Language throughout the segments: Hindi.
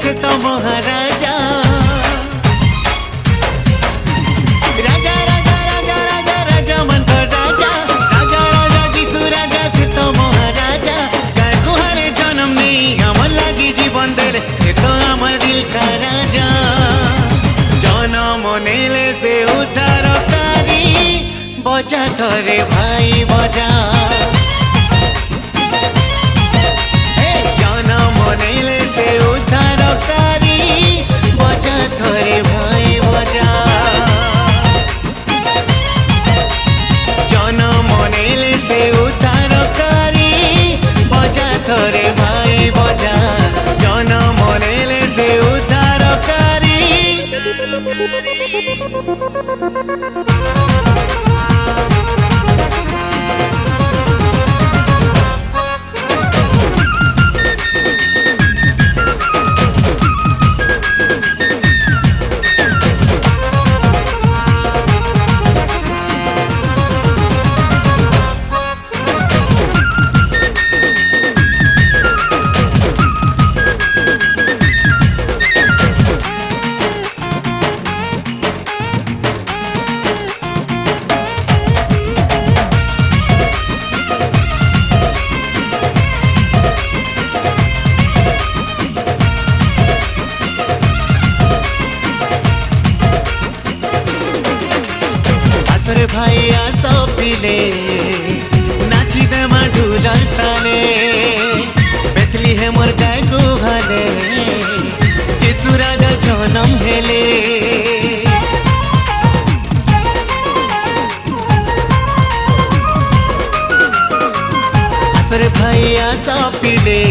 से तो महाराजा राजा राजा राजा राजा राजा मन का राजा राजा राजा जिसु राजा से तो महाराजा गाय गुहारे जन्म नहीं अमर लगी जीवन दे से तो अमर दिल का राजा जन्म नेले से उद्धारकारी बजा थरे भाई बजा जन्म नेले से उद्धारकारी बजा थरे भाई बजा जन्म नेले से उद्धारकारी बजा थरे भाई बजा जन्म नेले से उद्धारकारी आसरे भाई आसो पिले नाची दे ढूलर ताले बेथली है मोर गाय गुहाले जिसु राजा जन्म हेले आसरे भाई आसो पिले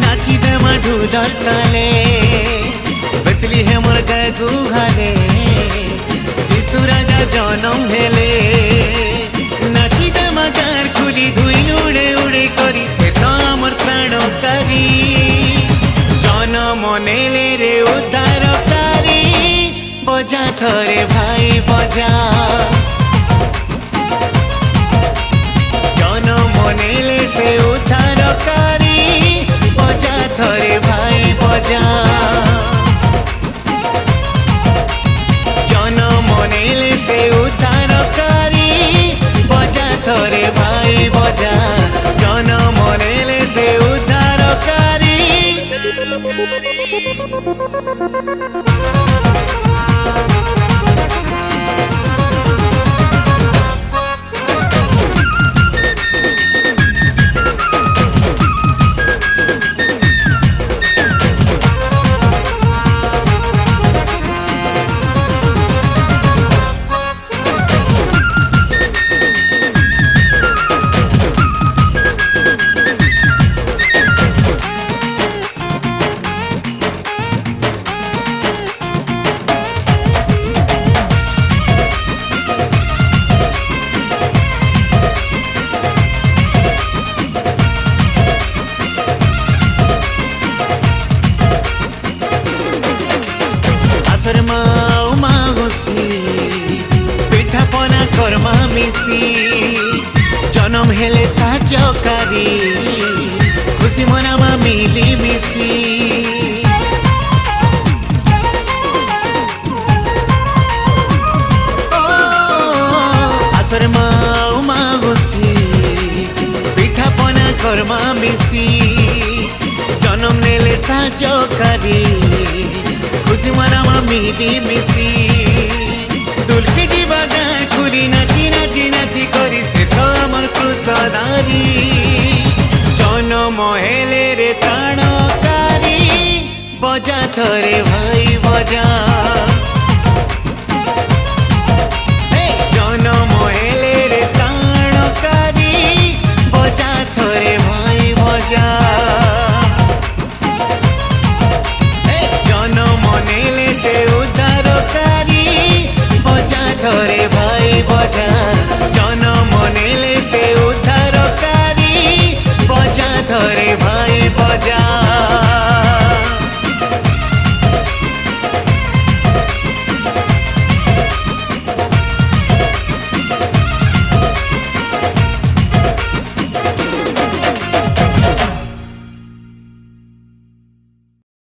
नाची दे ढूलर ताले बेथली है मोर गाय गुहाले जिसु राजा जन्म हेले नाची दमागार खुली धुई उड़े उड़े करी से तो आमर प्राणकारी जन्म नेले रे उद्धारकारी बजा थरे भाई बजा जन्म नेले से उद्धारकारी बजा थरे भाई बजा नेले से उद्धारकारी बजा थरे भाई बजा जन्म नेले से उद्धारकारी आसर माऊ माउसी पिठा पना कर्मा मिसी जन्म हेले साजकारी खुशी मनामा मिली मिसी आसर माऊ माउसी पिठा पना कर्मा मिसी जन्म नेले साजकारी खुशी मनामा मिली मिसी दुलके जीवा गान खुली नाची नाची नाची करी से तो अमर क्रुसदारी जन्म हेले रे ताणकारी बजा थरे भाई